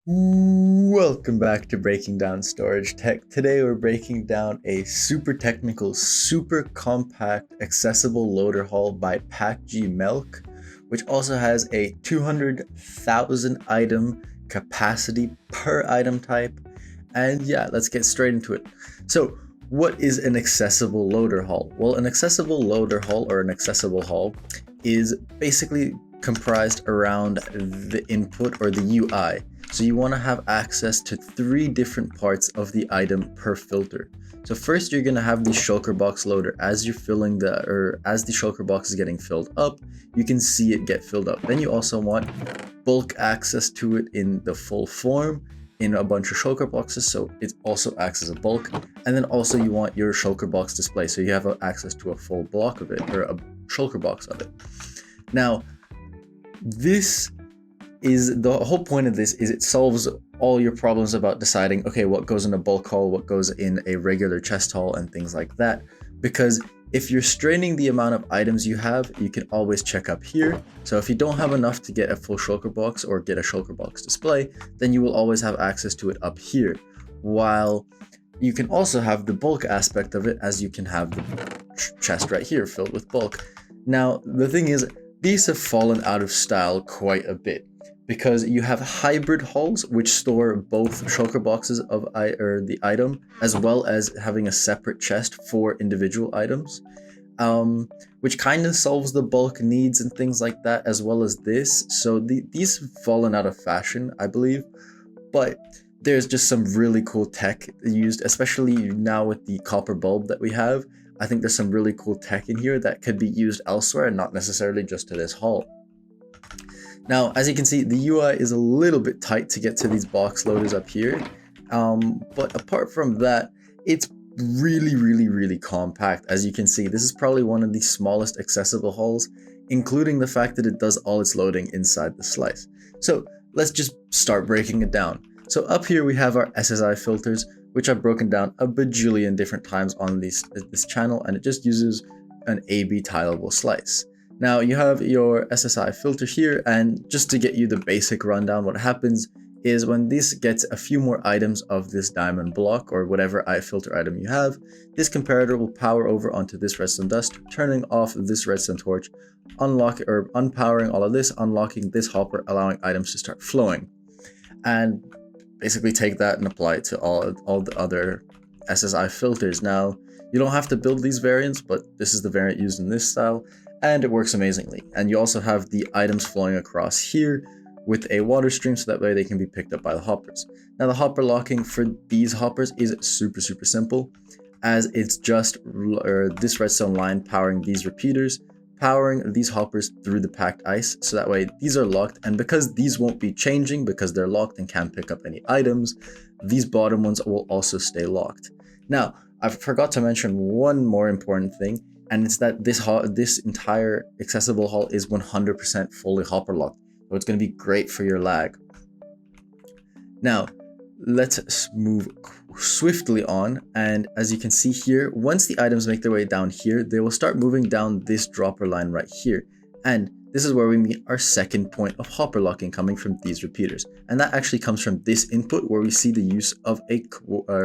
Welcome back to Breaking Down Storage Tech. Today we're breaking down a super technical, super compact, accessible loader haul by PackG Melk, which also has a 200,000 item capacity per item type. And yeah, let's get straight into it. So, what is an accessible loader haul? Well, an accessible loader haul or an accessible haul is basically comprised around the input or the UI. So you want to have access to 3 different parts of the item per filter. So first you're going to have the shulker box loader. As you're filling as the shulker box is getting filled up, you can see it get filled up. Then you also want bulk access to it in the full form in a bunch of shulker boxes, so it also acts as a bulk. And then also you want your shulker box display, so you have access to a full block of it or a shulker box of it. Now, this is the whole point of this is it solves all your problems about deciding, okay, what goes in a bulk haul, what goes in a regular chest haul, and things like that. Because if you're straining the amount of items you have, you can always check up here. So if you don't have enough to get a full shulker box or get a shulker box display, then you will always have access to it up here. While you can also have the bulk aspect of it, as you can have the chest right here filled with bulk. Now, the thing is, these have fallen out of style quite a bit because you have hybrid hauls which store both shulker boxes of the item as well as having a separate chest for individual items, which kind of solves the bulk needs and things like that as well as this. So these have fallen out of fashion, I believe, but there's just some really cool tech used, especially now with the copper bulb that we have. I think there's some really cool tech in here that could be used elsewhere and not necessarily just to this haul. Now, as you can see, the UI is a little bit tight to get to these box loaders up here. But apart from that, it's really compact. As you can see, this is probably one of the smallest accessible hauls, including the fact that it does all its loading inside the slice. So let's just start breaking it down. So up here we have our SSI filters, which I've broken down a bajillion different times on this channel, and it just uses an AB tileable slice. Now you have your SSI filter here, and just to get you the basic rundown, what happens is when this gets a few more items of this diamond block or whatever filter item you have, this comparator will power over onto this redstone dust, turning off this redstone torch, unpowering all of this, unlocking this hopper, allowing items to start flowing. And basically take that and apply it to all the other SSI filters. Now, you don't have to build these variants, but this is the variant used in this style, and it works amazingly. And you also have the items flowing across here with a water stream, so that way they can be picked up by the hoppers. Now, the hopper locking for these hoppers is super simple, as it's just this redstone line powering these repeaters, powering these hoppers through the packed ice, so that way these are locked, and because these won't be changing because they're locked and can't pick up any items, these bottom ones will also stay locked. Now, I forgot to mention one more important thing, and it's that this entire accessible haul is 100% fully hopper locked, so it's going to be great for your lag. Now, let's move swiftly on, and as you can see here, once the items make their way down here, they will start moving down this dropper line right here, and this is where we meet our second point of hopper locking coming from these repeaters, and that actually comes from this input where we see the use of a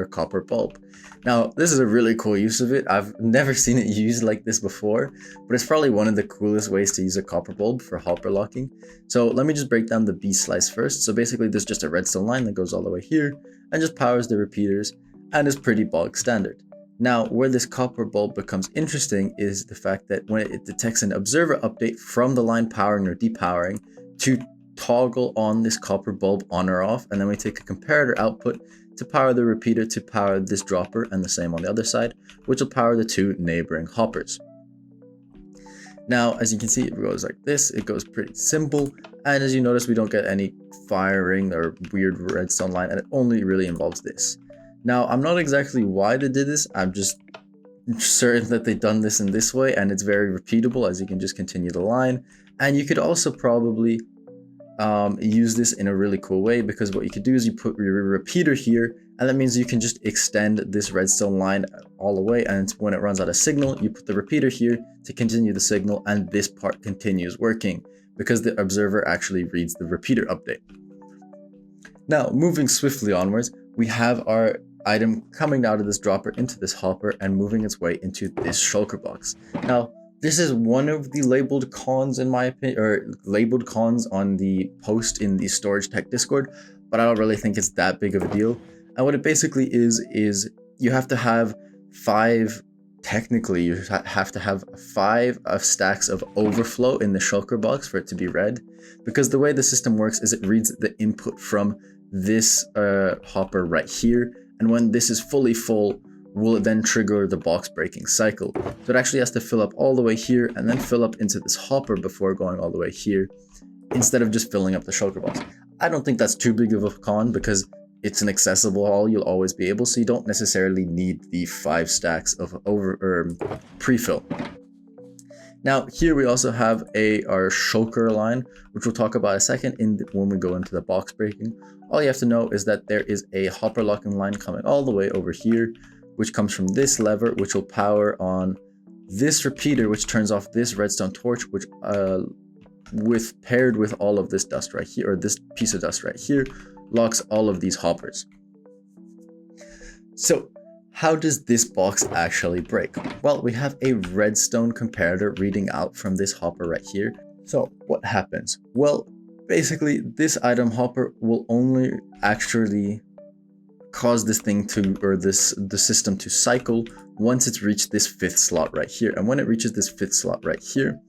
copper bulb. Now, this is a really cool use of it. I've never seen it used like this before, but it's probably one of the coolest ways to use a copper bulb for hopper locking. So let me just break down the B slice first. So basically there's just a redstone line that goes all the way here and just powers the repeaters and is pretty bog standard. Now, where this copper bulb becomes interesting is the fact that when it detects an observer update from the line powering or depowering, to toggle on this copper bulb on or off, and then we take a comparator output to power the repeater to power this dropper, and the same on the other side, which will power the 2 neighboring hoppers. Now, as you can see, it goes like this. It goes pretty simple, and as you notice, we don't get any firing or weird redstone line, and it only really involves this. Now, I'm not exactly why they did this. I'm just certain that they've done this in this way, and it's very repeatable, as you can just continue the line. And you could also probably use this in a really cool way, because what you could do is you put your repeater here, and that means you can just extend this redstone line all the way, and when it runs out of signal, you put the repeater here to continue the signal, and this part continues working because the observer actually reads the repeater update. Now, moving swiftly onwards, we have our item coming out of this dropper into this hopper and moving its way into this shulker box. Now, this is one of the labeled cons in my opinion, or labeled cons on the post in the Storage Tech Discord, but I don't really think it's that big of a deal. And what it basically is you have to have technically you have to have 5 stacks of overflow in the shulker box for it to be read, because the way the system works is it reads the input from this hopper right here, and when this is fully full will then trigger the box breaking cycle. So it actually has to fill up all the way here and then fill up into this hopper before going all the way here, instead of just filling up the shulker box. I don't think that's too big of a con because it's an accessible haul, you'll always be able, so you don't necessarily need the 5 stacks of pre-fill. Now here we also have our shulker line, which we'll talk about a second when we go into the box breaking. All you have to know is that there is a hopper locking line coming all the way over here, which comes from this lever, which will power on this repeater, which turns off this redstone torch, which paired with all of this dust right here, or this piece of dust right here, locks all of these hoppers. So how does this box actually break? Well, we have a redstone comparator reading out from this hopper right here. So what happens? Well, basically this item hopper will only actually cause this thing to, or the system to cycle once it's reached this 5th slot right here. And when it reaches this 5th slot right here,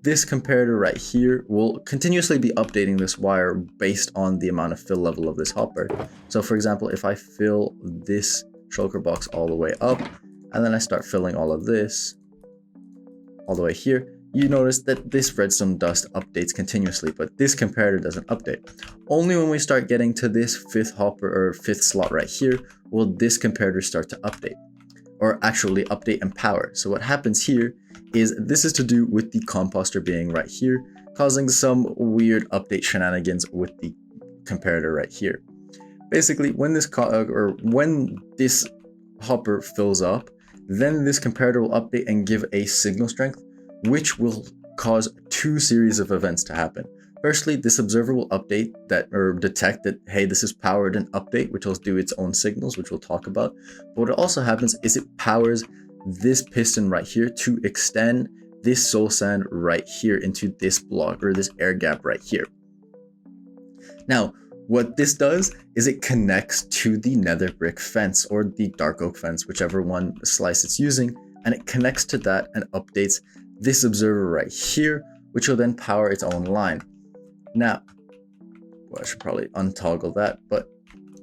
this comparator right here will continuously be updating this wire based on the amount of fill level of this hopper. So for example, if I fill this shulker box all the way up, and then I start filling all of this all the way here, you notice that this redstone dust updates continuously, but this comparator doesn't update. Only when we start getting to this 5th hopper or 5th slot right here will this comparator start to update, or actually update and power. So what happens here is this is to do with the composter being right here, causing some weird update shenanigans with the comparator right here. Basically, when this hopper fills up, then this comparator will update and give a signal strength, which will cause 2 series of events to happen. Firstly, this observer will update that, or detect that, hey, this is powered and update, which will do its own signals, which we'll talk about. But what also happens is it powers this piston right here to extend this soul sand right here into this block, or this air gap right here. Now, what this does is it connects to the nether brick fence, or the dark oak fence, whichever one slice it's using, and it connects to that and updates this observer right here, which will then power its own line. Now, well, I should probably untoggle that, but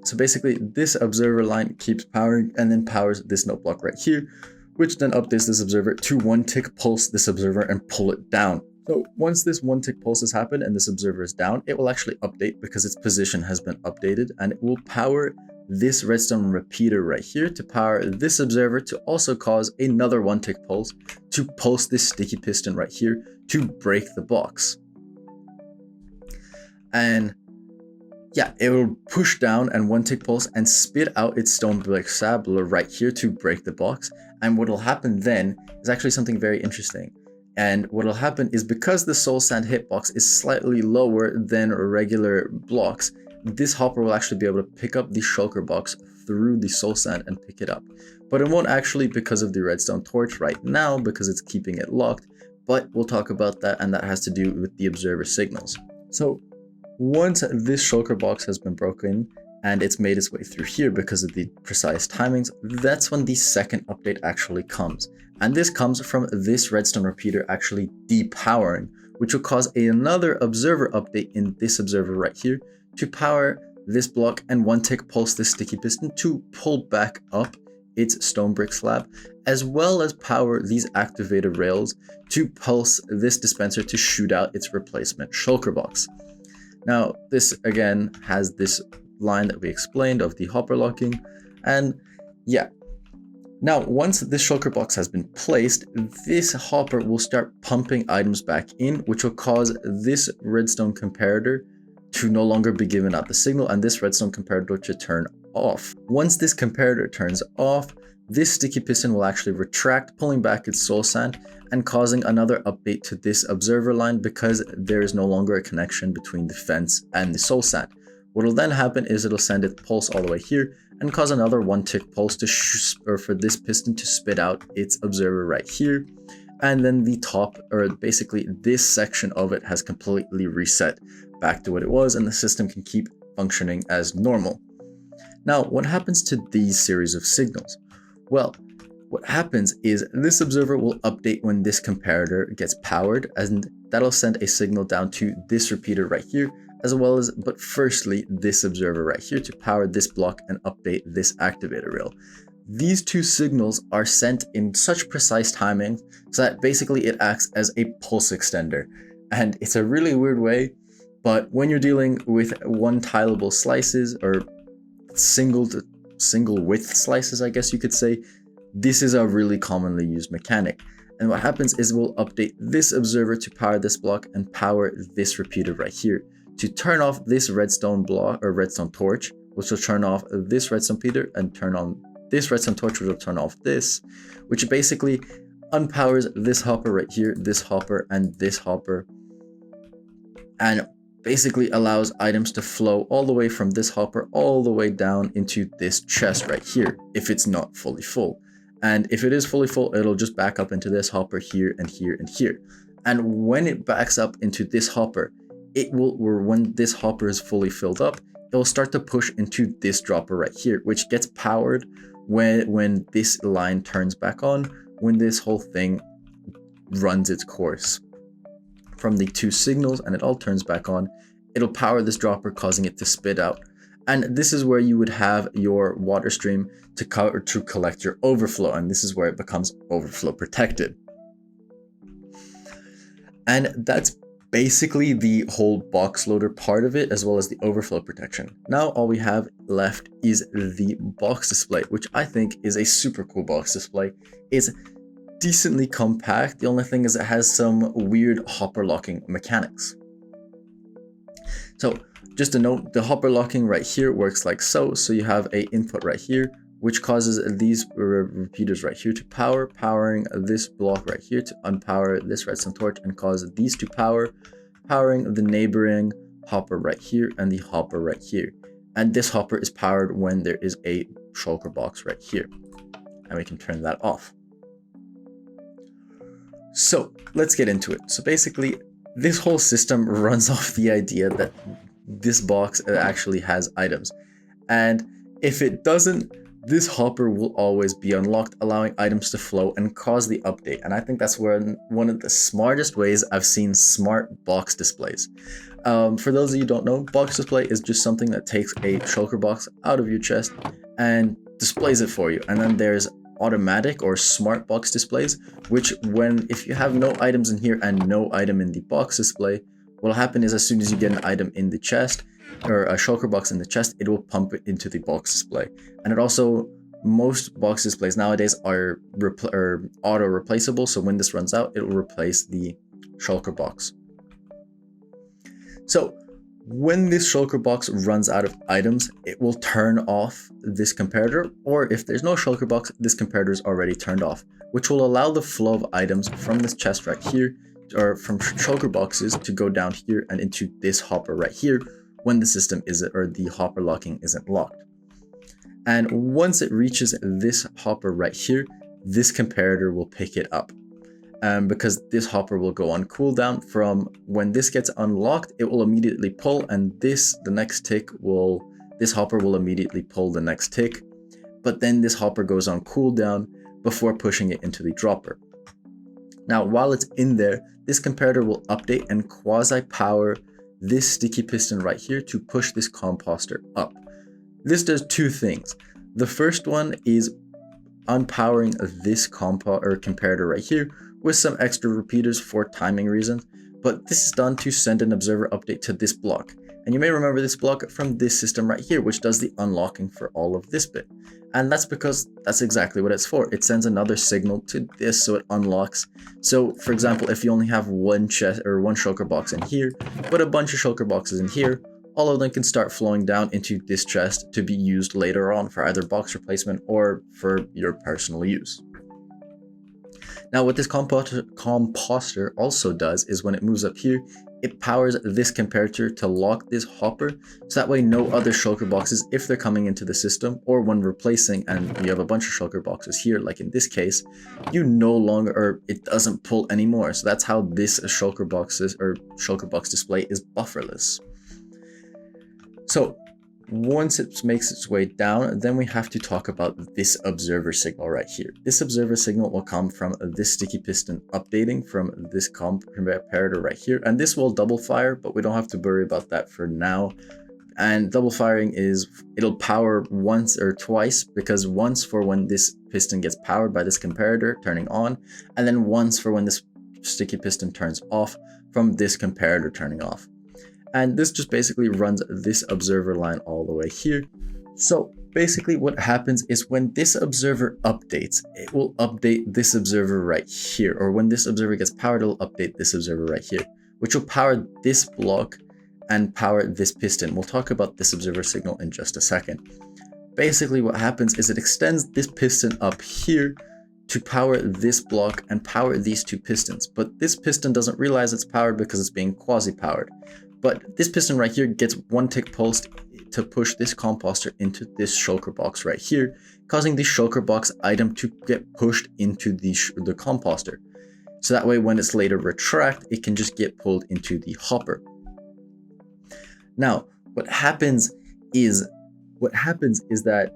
so basically this observer line keeps powering and then powers this note block right here, which then updates this observer to 1-tick pulse this observer and pull it down. So once this 1-tick pulse has happened and this observer is down, it will actually update because its position has been updated, and it will power this redstone repeater right here to power this observer to also cause another 1-tick pulse to pulse this sticky piston right here to break the box. And yeah, it will push down and 1-tick pulse and spit out its stone brick sabbler right here to break the box. And what will happen then is actually something very interesting. And what will happen is, because the soul sand hitbox is slightly lower than regular blocks, this hopper will actually be able to pick up the shulker box through the soul sand and pick it up. But it won't actually because of the redstone torch right now, because it's keeping it locked. But we'll talk about that, and that has to do with the observer signals. So once this shulker box has been broken and it's made its way through here because of the precise timings, that's when the second update actually comes. And this comes from this redstone repeater actually depowering, which will cause another observer update in this observer right here to power this block and 1-tick pulse this sticky piston to pull back up its stone brick slab, as well as power these activated rails to pulse this dispenser to shoot out its replacement shulker box. Now, this again has this line that we explained of the hopper locking, and yeah. Now, once this shulker box has been placed, this hopper will start pumping items back in, which will cause this redstone comparator to no longer be given out the signal, and this redstone comparator to turn off. Once this comparator turns off, this sticky piston will actually retract, pulling back its soul sand and causing another update to this observer line, because there is no longer a connection between the fence and the soul sand. What will then happen is it'll send its pulse all the way here and cause another 1 tick pulse to for this piston to spit out its observer right here. And then the top, or basically this section of it, has completely reset back to what it was, and the system can keep functioning as normal. Now, what happens to these series of signals? Well, what happens is this observer will update when this comparator gets powered, and that'll send a signal down to this repeater right here, as well as, but firstly, this observer right here to power this block and update this activator rail. These two signals are sent in such precise timing so that basically it acts as a pulse extender. And it's a really weird way, but when you're dealing with one-tileable slices, or single width slices, I guess you could say, this is a really commonly used mechanic. And what happens is we'll update this observer to power this block and power this repeater right here to turn off this redstone block or redstone torch, which will turn off this redstone repeater, and turn on this redstone torch, which will turn off this, which basically unpowers this hopper right here, this hopper, and this hopper, and basically allows items to flow all the way from this hopper all the way down into this chest right here if it's not fully full. And if it is fully full, it'll just back up into this hopper here and here and here. And when it backs up into this hopper, it will, or when this hopper is fully filled up, it will start to push into this dropper right here, which gets powered when this line turns back on, when this whole thing runs its course from the two signals and it all turns back on. It'll power this dropper, causing it to spit out. And this is where you would have your water stream to collect your overflow, and this is where it becomes overflow protected. And that's basically the whole box loader part of it, as well as the overflow protection. Now all we have left is the box display, which I think is a super cool box display. It's decently compact. The only thing is it has some weird hopper locking mechanics. So just a note, the hopper locking right here works like so. So you have a input right here, which causes these repeaters right here to power, powering this block right here to unpower this redstone torch and cause these to power, powering the neighboring hopper right here and the hopper right here. And this hopper is powered when there is a shulker box right here. And we can turn that off. So let's get into it. So basically, this whole system runs off the idea that this box actually has items. And if it doesn't, this hopper will always be unlocked, allowing items to flow and cause the update. And I think that's one of the smartest ways I've seen smart box displays. For those of you who don't know, box display is just something that takes a shulker box out of your chest and displays it for you. And then there's automatic or smart box displays, which if you have no items in here and no item in the box display, what will happen is as soon as you get an item in the chest, or a shulker box in the chest, it will pump it into the box display. And it also, most box displays nowadays are auto replaceable, so when this runs out, it will replace the shulker box. So when this shulker box runs out of items, it will turn off this comparator, or if there's no shulker box, this comparator is already turned off, which will allow the flow of items from this chest right here, or from shulker boxes, to go down here and into this hopper right here when the system isn't, or the hopper locking isn't locked. And once it reaches this hopper right here, this comparator will pick it up. Because this hopper will go on cooldown. From when this gets unlocked, it will immediately pull, and this hopper will immediately pull the next tick, but then this hopper goes on cooldown before pushing it into the dropper. Now, while it's in there, this comparator will update and quasi-power this sticky piston right here to push this composter up. This does two things. The first one is unpowering this comparator right here with some extra repeaters for timing reasons, but this is done to send an observer update to this block. And you may remember this block from this system right here, which does the unlocking for all of this bit. And that's because that's exactly what it's for. It sends another signal to this so it unlocks. So for example, if you only have one chest or one shulker box in here, but a bunch of shulker boxes in here, all of them can start flowing down into this chest to be used later on for either box replacement or for your personal use. Now what this composter also does is when it moves up here, it powers this comparator to lock this hopper, so that way no other shulker boxes, if they're coming into the system or when replacing and you have a bunch of shulker boxes here, like in this case, you no longer, or it doesn't pull anymore. So that's how this shulker box display is bufferless. So once it makes its way down, then we have to talk about this observer signal right here. This observer signal will come from this sticky piston updating from this comparator right here. And this will double fire, but we don't have to worry about that for now. And double firing is, it'll power once or twice, because once for when this piston gets powered by this comparator turning on, and then once for when this sticky piston turns off from this comparator turning off. And this just basically runs this observer line all the way here. So basically what happens is when this observer updates, it will update this observer right here. Or when this observer gets powered, it'll update this observer right here, which will power this block and power this piston. We'll talk about this observer signal in just a second. Basically what happens is it extends this piston up here to power this block and power these two pistons. But this piston doesn't realize it's powered because it's being quasi-powered. But this piston right here gets one tick pulsed to push this composter into this shulker box right here, causing the shulker box item to get pushed into the composter. So that way when it's later retract, it can just get pulled into the hopper. Now, what happens is that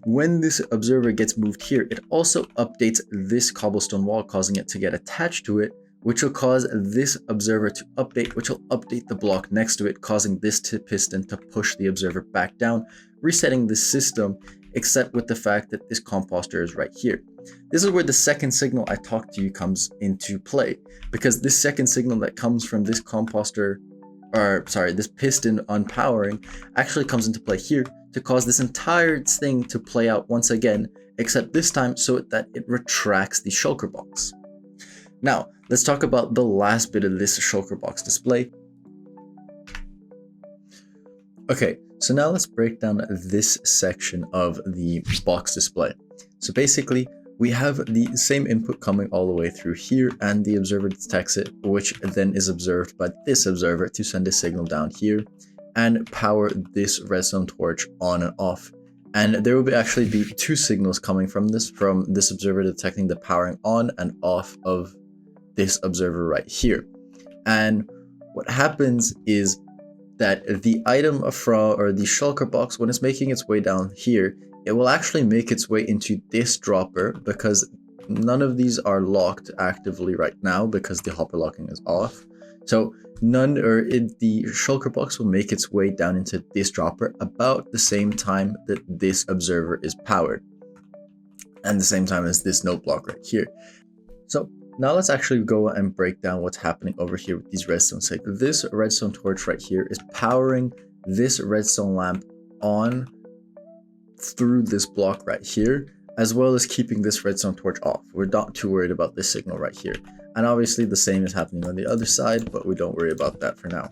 when this observer gets moved here, it also updates this cobblestone wall, causing it to get attached to it, which will cause this observer to update, which will update the block next to it, causing this piston to push the observer back down, resetting the system, except with the fact that this composter is right here. This is where the second signal I talked to you comes into play, because this second signal that comes from this this piston unpowering actually comes into play here to cause this entire thing to play out once again, except this time so that it retracts the shulker box. Now, let's talk about the last bit of this shulker box display. Okay, so now let's break down this section of the box display. So basically, we have the same input coming all the way through here, and the observer detects it, which then is observed by this observer to send a signal down here and power this redstone torch on and off. And there will actually be two signals coming from this observer detecting the powering on and off of this observer right here. And what happens is that the item the shulker box, when it's making its way down here, it will actually make its way into this dropper, because none of these are locked actively right now because the hopper locking is off. So the shulker box will make its way down into this dropper about the same time that this observer is powered, and the same time as this note block right here. So now let's actually go and break down what's happening over here with these redstone signals. This redstone torch right here is powering this redstone lamp on through this block right here, as well as keeping this redstone torch off. We're not too worried about this signal right here. And obviously the same is happening on the other side, but we don't worry about that for now.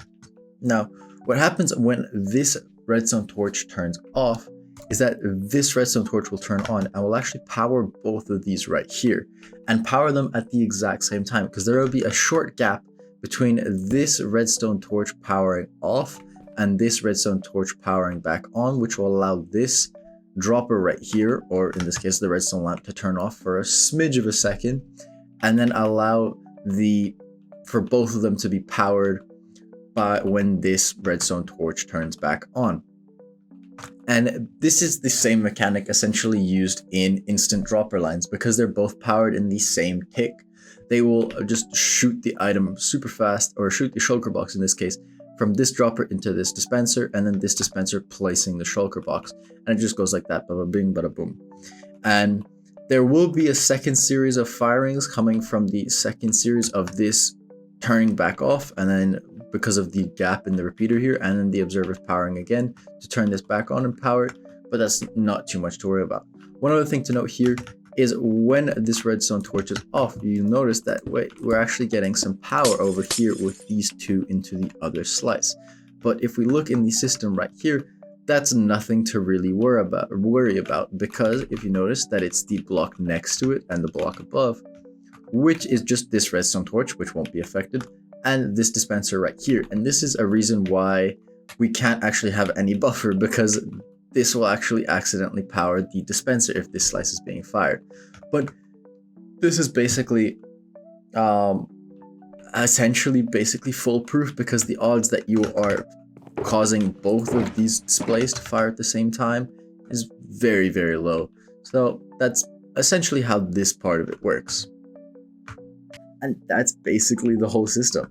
Now, what happens when this redstone torch turns off is that this redstone torch will turn on and will actually power both of these right here, and power them at the exact same time, because there will be a short gap between this redstone torch powering off and this redstone torch powering back on, which will allow this dropper right here, or in this case the redstone lamp, to turn off for a smidge of a second, and then allow for both of them to be powered by when this redstone torch turns back on. And this is the same mechanic essentially used in instant dropper lines, because they're both powered in the same tick. They will just shoot the item super fast, or shoot the shulker box in this case, from this dropper into this dispenser, and then this dispenser placing the shulker box. And it just goes like that, bada bing, bada boom. And there will be a second series of firings coming from the second series of this turning back off, and then because of the gap in the repeater here, and then the observer's powering again to turn this back on and power it, but that's not too much to worry about. One other thing to note here is when this redstone torch is off, you notice that we're actually getting some power over here with these two into the other slice. But if we look in the system right here, that's nothing to really worry about, because if you notice that it's the block next to it and the block above, which is just this redstone torch, which won't be affected, and this dispenser right here. And this is a reason why we can't actually have any buffer, because this will actually accidentally power the dispenser if this slice is being fired. But this is basically essentially foolproof, because the odds that you are causing both of these displays to fire at the same time is very, very low. So that's essentially how this part of it works. And that's basically the whole system.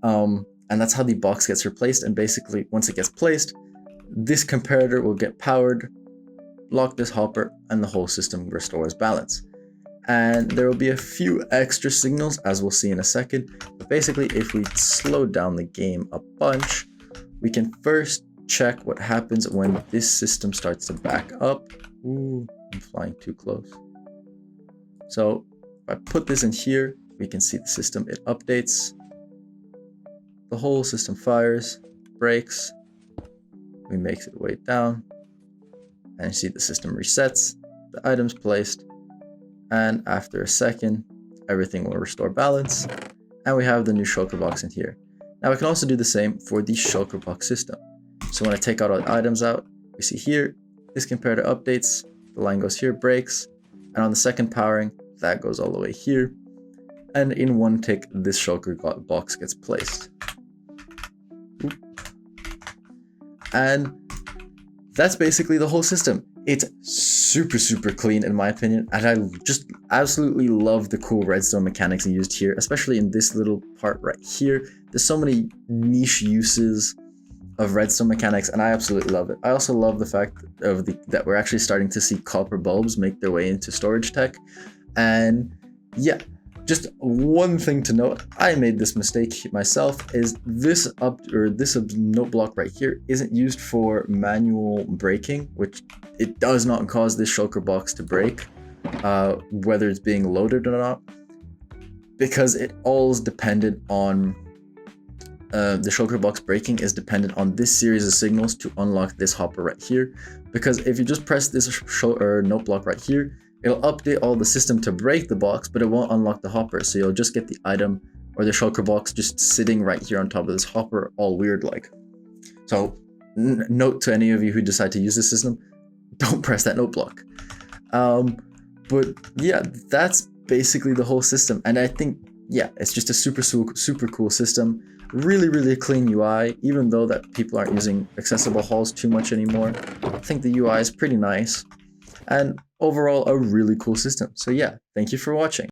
And that's how the box gets replaced. And basically, once it gets placed, this comparator will get powered, lock this hopper, and the whole system restores balance. And there will be a few extra signals, as we'll see in a second. But basically, if we slow down the game a bunch, we can first check what happens when this system starts to back up. Ooh, I'm flying too close. So if I put this in here, we can see the system, it updates. The whole system fires, breaks. We make it way down. And you see the system resets, the item's placed. And after a second, everything will restore balance. And we have the new shulker box in here. Now we can also do the same for the shulker box system. So when I take out all the items out, we see here, this comparator updates, the line goes here, breaks, and on the second powering, that goes all the way here. And in one tick, this shulker box gets placed. Oop. And that's basically the whole system. It's super, super clean in my opinion, and I just absolutely love the cool redstone mechanics used here, especially in this little part right here. There's so many niche uses of redstone mechanics, and I absolutely love it. I also love the fact of that we're actually starting to see copper bulbs make their way into storage tech. And yeah, just one thing to note, I made this mistake myself, is this note block right here isn't used for manual braking, which it does not cause this shulker box to break, whether it's being loaded or not, because it all is dependent on the shulker box breaking is dependent on this series of signals to unlock this hopper right here. Because if you just press this note block right here, it'll update all the system to break the box, but it won't unlock the hopper. So you'll just get the item or the shulker box just sitting right here on top of this hopper, all weird like. So note to any of you who decide to use this system, don't press that note block. But yeah, that's basically the whole system. And I think, yeah, it's just a super cool system. Really, really clean UI, even though that people aren't using accessible halls too much anymore. I think the UI is pretty nice. And overall, a really cool system. So yeah, thank you for watching.